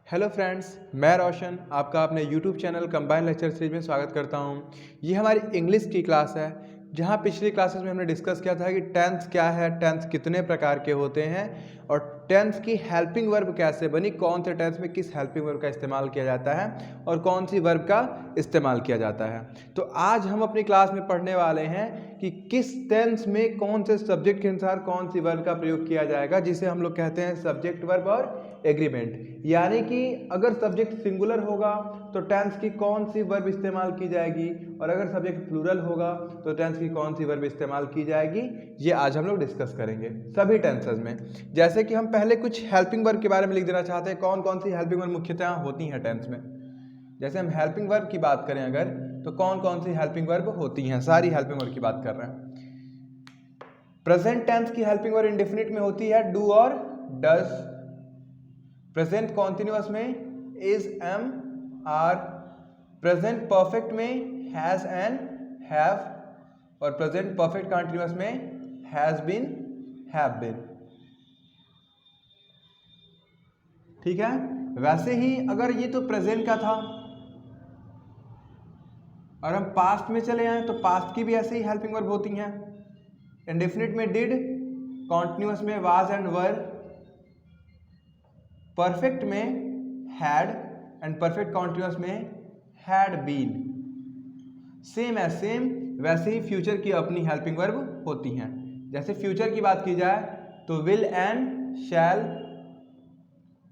Hello friends, मैं रोशन आपका अपने YouTube channel combine lecture series में स्वागत करता हूं। ये हमारी इंग्लिश की क्लास है, जहां पिछली क्लासेस में हमने डिस्कस किया था कि टेंस क्या है, टेंस कितने प्रकार के होते हैं और टेंस की हेल्पिंग वर्ब कैसे बनी, कौन से टेंस में किस हेल्पिंग वर्ब का इस्तेमाल किया जाता है और कौन सी वर्ब का इस्तेमाल किया जाता है। तो आज हम अपनी क्लास में पढ़ने वाले हैं कि किस टेंस में कौन से सब्जेक्ट के अनुसार कौन सी वर्ब का प्रयोग किया जाएगा, जिसे हम लोग कहते हैं सब्जेक्ट वर्ब और एग्रीमेंट। यानी कि अगर सब्जेक्ट सिंगुलर होगा तो टेंस की कौन सी वर्ब इस्तेमाल की जाएगी और अगर सब्जेक्ट प्लूरल होगा तो टेंस की कौन सी वर्ब इस्तेमाल की जाएगी, ये आज हम लोग डिस्कस करेंगे सभी टेंसेस में। जैसे कि हम पहले कुछ हेल्पिंग वर्ब के बारे में लिख देना चाहते हैं, कौन कौन सी हेल्पिंग वर्ब मुख्यतः होती हैं टेंस में। जैसे हम हेल्पिंग वर्ब की बात करें अगर, तो कौन कौन सी हेल्पिंग वर्ब होती हैं, सारी हेल्पिंग वर्ब की बात कर रहे हैं। प्रेजेंट टेंस की हेल्पिंग वर्ब इंडेफिनिट में होती है डू और डज। प्रेजेंट कॉन्टिन्यूअस में is, am, are. Present perfect में हैज एंड हैव और प्रेजेंट परफेक्ट कॉन्टिन्यूअस में हैज बीन, हैव बीन। ठीक है। वैसे ही अगर ये तो प्रेजेंट का था और हम पास्ट में चले आए तो पास्ट की भी ऐसे ही हेल्पिंग वर्ब होती हैं। इंडेफिनिट में डिड, कॉन्टिन्यूअस में वाज एंड वर, परफेक्ट में हैड एंड परफेक्ट कॉन्टिन्यूअस में had been. Same as same वैसे ही फ्यूचर की अपनी हेल्पिंग वर्ब होती हैं। जैसे फ्यूचर की बात की जाए तो will and shall,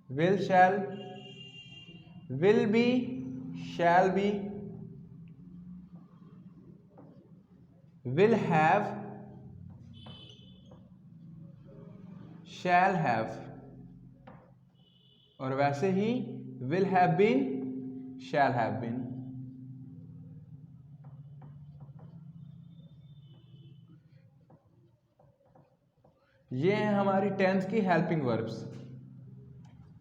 will shall, will be, shall be, will have, shall have और वैसे ही will have been, shall have been. ये हैं हमारी टेंस की हेल्पिंग वर्ब्स,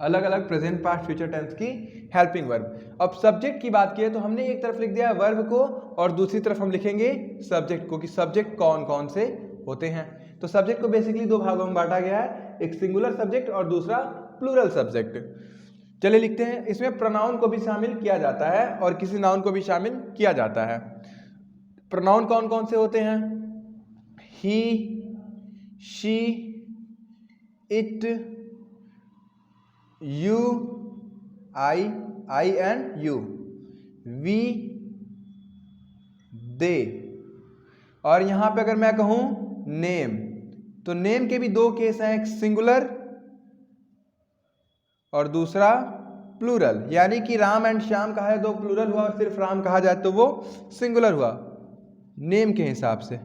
अलग अलग प्रेजेंट, पास्ट, फ्यूचर टेंस की हेल्पिंग वर्ब। अब सब्जेक्ट की बात की है तो हमने एक तरफ लिख दिया है वर्ब को और दूसरी तरफ हम लिखेंगे सब्जेक्ट को, कि सब्जेक्ट कौन कौन से होते हैं। तो सब्जेक्ट को बेसिकली दो भागों में बांटा गया है, एक सिंगुलर सब्जेक्ट और दूसरा प्लूरल सब्जेक्ट। चलिए लिखते हैं। इसमें प्रोनाउन को भी शामिल किया जाता है और किसी नाउन को भी शामिल किया जाता है। प्रोनाउन कौन कौन से होते हैं? He, she, it, you, I and you, we, they. और यहां पे अगर मैं कहूं नेम, तो नेम के भी दो केस हैं, एक सिंगुलर और दूसरा प्लूरल। यानी कि राम एंड श्याम कहा है तो प्लूरल हुआ और सिर्फ राम कहा जाए तो वो सिंगुलर हुआ नेम के हिसाब से।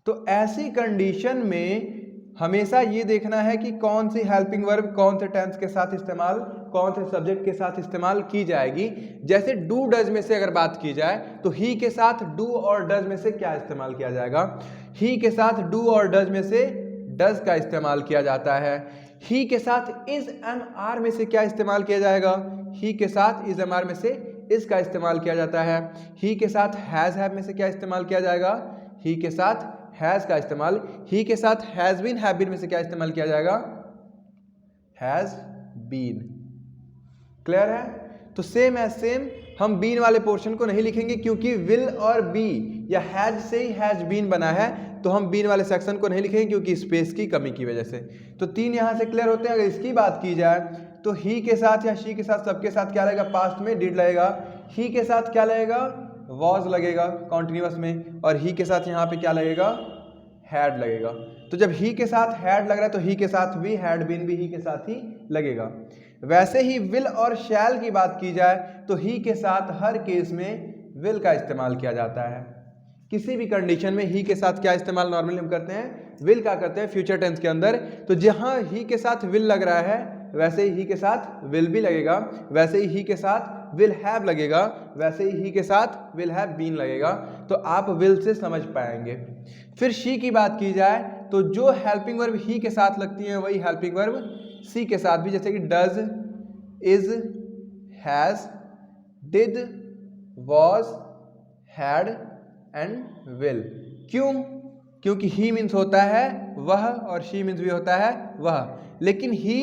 तो ऐसी कंडीशन में हमेशा ये देखना है कि कौन सी हेल्पिंग वर्ब कौन से टेंस के साथ इस्तेमाल, कौन से सब्जेक्ट के साथ इस्तेमाल की जाएगी। जैसे डू डज में से अगर बात की जाए तो ही के साथ डू और डज में से क्या इस्तेमाल किया जाएगा? ही के साथ डू और डज में से डज का इस्तेमाल किया जाता है। ही के साथ इज एम आर में से क्या इस्तेमाल किया जाएगा? ही के साथ इज एम आर में से इज का इस्तेमाल किया जाता है। ही के साथ हैज हैव में से क्या इस्तेमाल किया जाएगा? ही के साथ हैज का इस्तेमाल। ही के साथ हैज बीन, हैव बीन में से क्या इस्तेमाल किया जाएगा? Has been. क्लियर है? तो सेम एज सेम हम बीन वाले पोर्शन को नहीं लिखेंगे, क्योंकि विल और बी या हैज से ही हैज बीन बना है, तो हम बीन वाले सेक्शन को नहीं लिखेंगे क्योंकि स्पेस की कमी की वजह से। तो तीन यहां से क्लियर होते हैं। अगर इसकी बात की जाए तो ही के साथ या शी के साथ सबके साथ क्या लगेगा? पास्ट में डिड लगेगा। ही के साथ क्या लगेगा? वॉज लगेगा कॉन्टिन्यूअस में। और ही के साथ यहाँ पे क्या लगेगा? हैड लगेगा। तो जब ही के साथ हैड लग रहा है तो ही के साथ भी हैड बीन भी ही के साथ ही लगेगा। वैसे ही विल और शैल की बात की जाए तो ही के साथ हर केस में विल का इस्तेमाल किया जाता है। किसी भी कंडीशन में ही के साथ क्या इस्तेमाल नॉर्मली हम करते हैं? विल का करते हैं फ्यूचर टेंस के अंदर। तो जहां ही के साथ विल लग रहा है वैसे ही के साथ विल भी लगेगा, वैसे ही के साथ विल हैव लगेगा, वैसे ही के साथ विल हैव बीन लगेगा। तो आप विल से समझ पाएंगे। फिर शी की बात की जाए तो जो हेल्पिंग वर्ब ही के साथ लगती है वही हेल्पिंग वर्ब सी के साथ भी, जैसे कि does, is, has, did, was, had and will. क्यों? क्योंकि ही मीन्स होता है वह और शी मीन्स भी होता है वह। लेकिन ही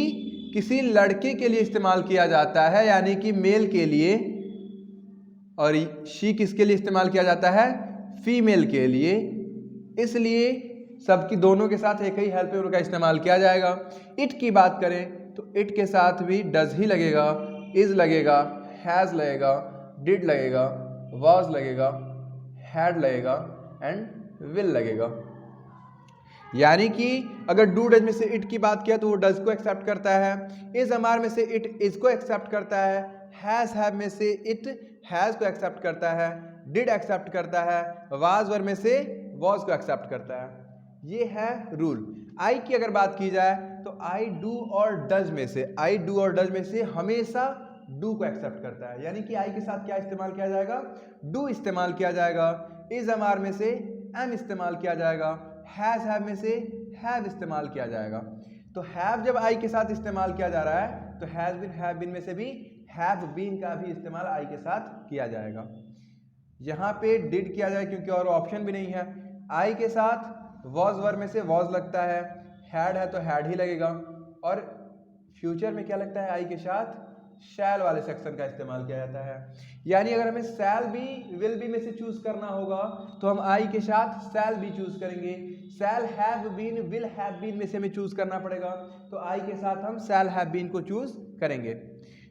किसी लड़के के लिए इस्तेमाल किया जाता है, यानी कि मेल के लिए, और शी किसके लिए इस्तेमाल किया जाता है, फीमेल के लिए। इसलिए सबकी दोनों के साथ एक ही हेल्पिंग वर्ब का इस्तेमाल किया जाएगा। इट की बात करें तो इट के साथ भी डज ही लगेगा, इज लगेगा, हैज लगेगा, डिड लगेगा, वाज लगेगा, हैड लगेगा एंड विल लगेगा। यानी कि अगर डू डज में से इट की बात किया तो वो डज को एक्सेप्ट करता है, इज एमआर में से इट इज को एक्सेप्ट करता है, हैज हैव में से इट हैज को एक्सेप्ट करता है, डिड एक्सेप्ट करता है, वाज वर में से वॉज को एक्सेप्ट करता है। ये है रूल। आई की अगर बात की जाए तो आई डू और डज में से, आई डू और डज में से हमेशा डू को एक्सेप्ट करता है, यानी कि आई के साथ क्या इस्तेमाल किया जाएगा, डू इस्तेमाल किया जाएगा। इज एमआर में से एम इस्तेमाल किया जाएगा, हैज हैव में से हैव इस्तेमाल किया जाएगा। तो हैव जब आई के साथ इस्तेमाल किया जा रहा है तो हैज बीन हैव बीन में से भी हैव बीन का भी इस्तेमाल आई के साथ किया जाएगा। यहाँ पे डिड किया जाए क्योंकि और ऑप्शन भी नहीं है। आई के साथ वॉज वर में से वॉज लगता है, हैड है तो हैड ही लगेगा, और फ्यूचर में क्या लगता है, आई के साथ शैल वाले सेक्शन का इस्तेमाल किया जाता है। यानी अगर हमें शैल बी विल बी में से चूज करना होगा तो हम आई के साथ शैल बी चूज करेंगे। Shall have been will have been में से हमें चूज करना पड़ेगा तो आई के साथ हम शैल हैव बीन को चूज करेंगे।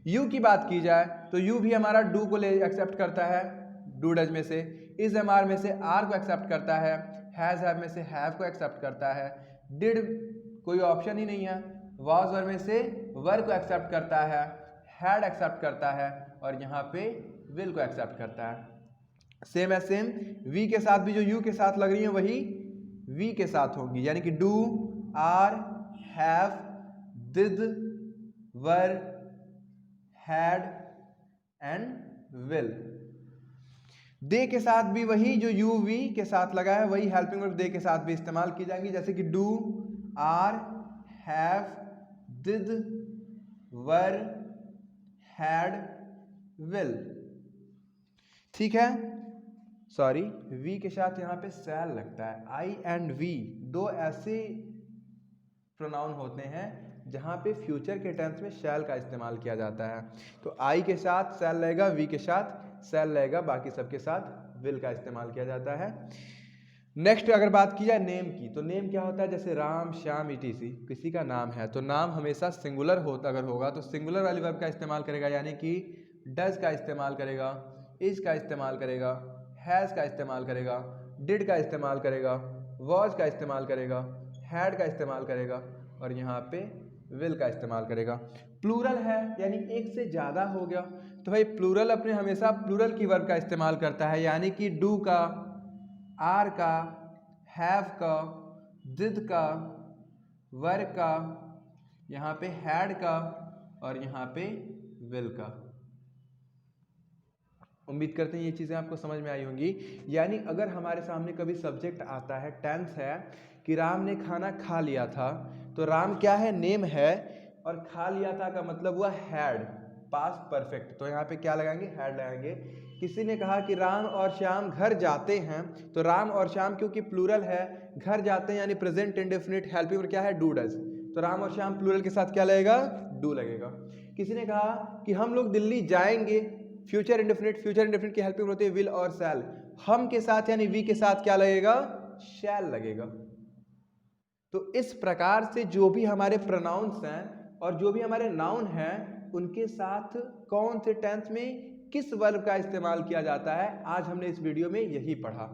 यू की बात की जाए तो यू भी हमारा डू को ले एक्सेप्ट करता है, डू डज में से, इज एमआर में से आर को एक्सेप्ट करता है, हैज हैव में से हैव को एक्सेप्ट करता है, डिड कोई ऑप्शन ही नहीं है, वाज वर में से वर को एक्सेप्ट करता है, हैड एक्सेप्ट करता है, और यहाँ पे विल को एक्सेप्ट करता है। सेम है सेम वी के साथ भी जो यू के साथ लग रही है वही वी के साथ होगी, यानी कि do, are, have, did, were, had and will. They के साथ भी वही जो यू वी के साथ लगा है वही हेल्पिंग वर्ब दे के साथ भी इस्तेमाल की जाएंगी, जैसे कि do, are, have, did, were, had, will. ठीक है, सॉरी वी के साथ यहाँ पे शैल लगता है। आई एंड वी दो ऐसे प्रोनाउन होते हैं जहाँ पे फ्यूचर के टेंस में शैल का इस्तेमाल किया जाता है। तो आई के साथ शैल लगेगा, वी के साथ शैल लगेगा, बाकी सबके साथ विल का इस्तेमाल किया जाता है। नेक्स्ट अगर बात की जाए नेम की, तो नेम क्या होता है, जैसे राम, श्याम, ईटीसी किसी का नाम है तो नाम हमेशा सिंगुलर होता अगर होगा तो सिंगुलर वाली वर्ब का इस्तेमाल करेगा, यानी कि डज का इस्तेमाल करेगा, इज का इस्तेमाल करेगा, हैज़ का इस्तेमाल करेगा, डिड का इस्तेमाल करेगा, वॉज का इस्तेमाल करेगा, हैड का इस्तेमाल करेगा, और यहाँ पे विल का इस्तेमाल करेगा। प्लूरल है यानी एक से ज़्यादा हो गया तो भाई प्लूरल अपने हमेशा प्लूरल की वर्ब का इस्तेमाल करता है, यानी कि डू का, आर का, हैव का, डिड का, वर का, यहाँ पे हैड का, और यहाँ पे विल का। उम्मीद करते हैं ये चीज़ें आपको समझ में आई होंगी। यानी अगर हमारे सामने कभी सब्जेक्ट आता है, टेंस है कि राम ने खाना खा लिया था, तो राम क्या है, नेम है, और खा लिया था का मतलब हुआ हैड, पास्ट परफेक्ट, तो यहाँ पे क्या लगाएंगे, हैड लगाएंगे। किसी ने कहा कि राम और श्याम घर जाते हैं, तो राम और श्याम क्योंकि प्लूरल है, घर जाते हैं यानी प्रेजेंट इंडेफिनिट हेल्पिंग वर्ब क्या है, डू डज, तो राम और श्याम प्लूरल के साथ क्या लगेगा, डू लगेगा। किसी ने कहा कि हम लोग दिल्ली जाएंगे, फ्यूचर इंडेफिनिट की हेल्पिंग होती है विल और शैल, हम के साथ यानी वी के साथ क्या लगेगा, शैल लगेगा। तो इस प्रकार से जो भी हमारे प्रोनाउंस हैं और जो भी हमारे नाउन हैं उनके साथ कौन से टेंस में किस वर्ब का इस्तेमाल किया जाता है, आज हमने इस वीडियो में यही पढ़ा।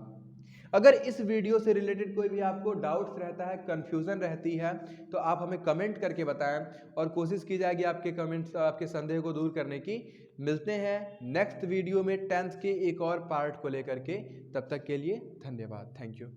अगर इस वीडियो से रिलेटेड कोई भी आपको डाउट्स रहता है, कंफ्यूजन रहती है, तो आप हमें कमेंट करके बताएं और कोशिश की जाएगी आपके कमेंट्स, आपके संदेह को दूर करने की। मिलते हैं नेक्स्ट वीडियो में टेंस के एक और पार्ट को लेकर के, तब तक के लिए धन्यवाद, थैंक यू।